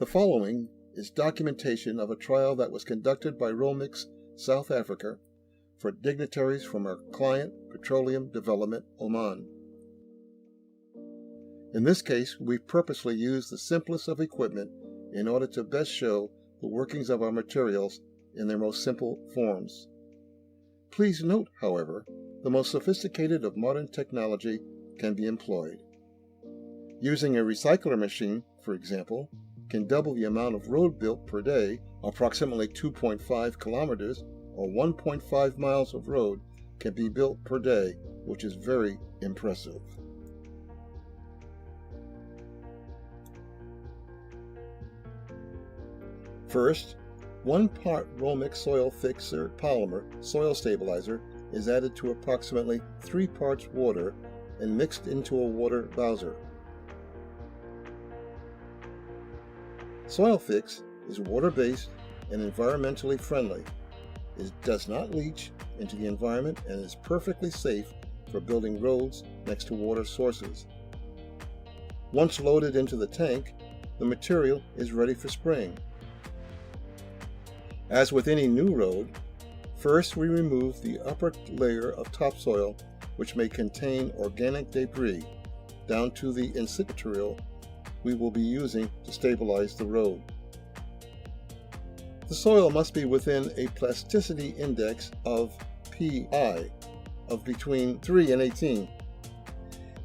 The following is documentation of a trial that was conducted by Romix, South Africa, for dignitaries from our client, Petroleum Development, Oman. In this case, we purposely used the simplest of equipment in order to best show the workings of our materials in their most simple forms. Please note, however, the most sophisticated of modern technology can be employed. Using a recycler machine, for example, can double the amount of road built per day, approximately 2.5 kilometers or 1.5 miles of road can be built per day, which is very impressive. First, 1 part Romix soil fixer polymer soil stabilizer is added to approximately 3 parts water and mixed into a water bowser. Soil Fix is water-based and environmentally friendly. It does not leach into the environment and is perfectly safe for building roads next to water sources. Once loaded into the tank, the material is ready for spraying. As with any new road, first we remove the upper layer of topsoil, which may contain organic debris, down to the inset material we will be using to stabilize the road. The soil must be within a plasticity index of Pi of between 3 and 18.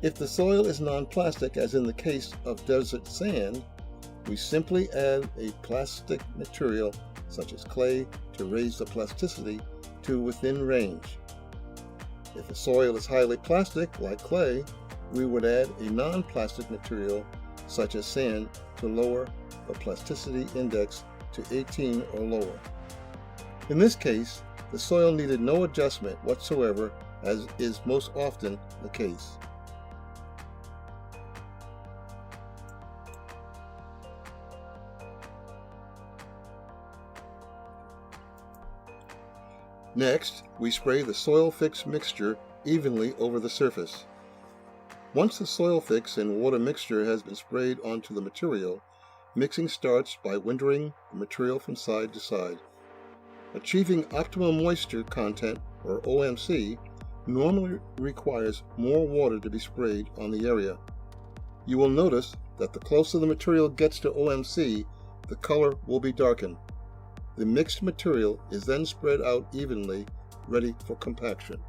If the soil is non-plastic, as in the case of desert sand, we simply add a plastic material such as clay to raise the plasticity to within range. If the soil is highly plastic, like clay, we would add a non-plastic material such as sand to lower the plasticity index to 18 or lower. In this case, the soil needed no adjustment whatsoever, as is most often the case. Next, we spray the Soil Fix mixture evenly over the surface. Once the Soil Fix and water mixture has been sprayed onto the material, mixing starts by wintering the material from side to side. Achieving optimum moisture content, or OMC, normally requires more water to be sprayed on the area. You will notice that the closer the material gets to OMC, the color will be darkened. The mixed material is then spread out evenly, ready for compaction.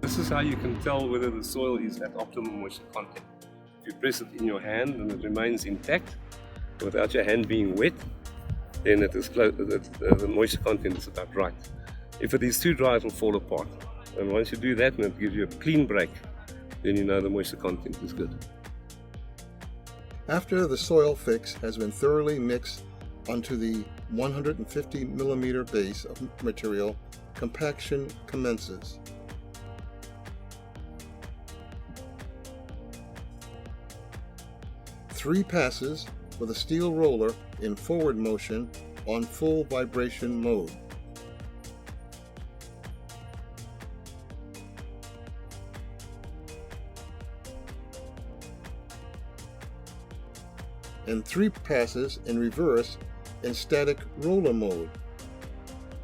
This is how you can tell whether the soil is at optimum moisture content. If you press it in your hand and it remains intact, without your hand being wet, then it is close, the moisture content is about right. If it is too dry, it will fall apart. And once you do that and it gives you a clean break, then you know the moisture content is good. After the Soil Fix has been thoroughly mixed onto the 150 millimeter base of material, compaction commences. Three passes with a steel roller in forward motion on full vibration mode. And 3 passes in reverse in static roller mode.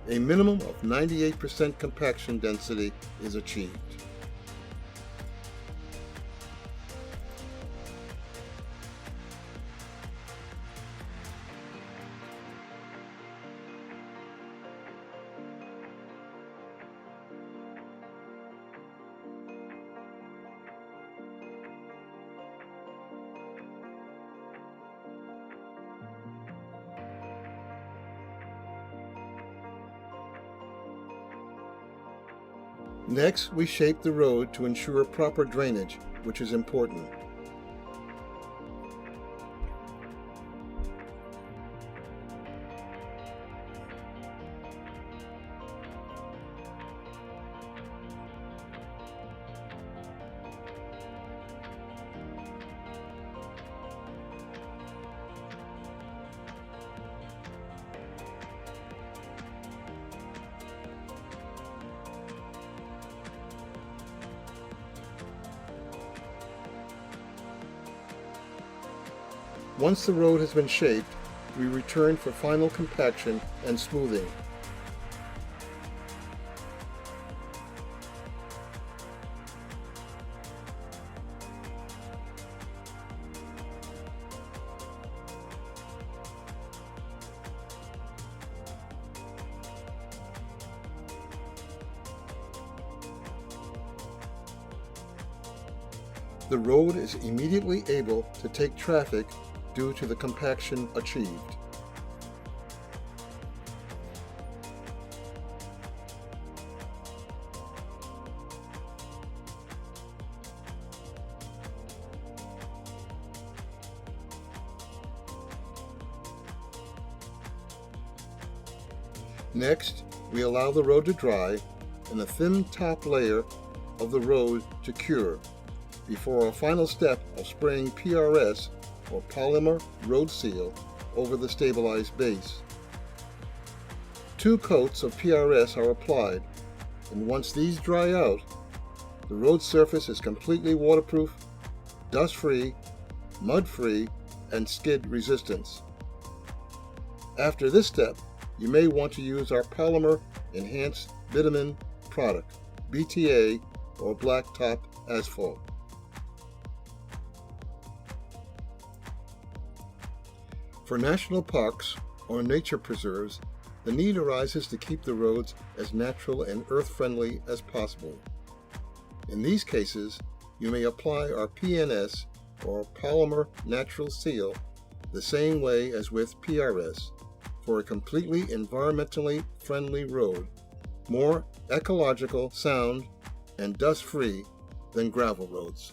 A minimum of 98% compaction density is achieved. Next, we shape the road to ensure proper drainage, which is important. Once the road has been shaped, we return for final compaction and smoothing. The road is immediately able to take traffic due to the compaction achieved. Next, we allow the road to dry and a thin top layer of the road to cure before our final step of spraying PRS or polymer road seal over the stabilized base. 2 coats of PRS are applied, and once these dry out, the road surface is completely waterproof, dust-free, mud-free, and skid resistance. After this step, you may want to use our polymer enhanced bitumen product, BTA, or blacktop asphalt. For national parks or nature preserves, the need arises to keep the roads as natural and earth-friendly as possible. In these cases, you may apply our PNS or polymer natural seal the same way as with PRS for a completely environmentally friendly road, more ecological, sound, and dust-free than gravel roads.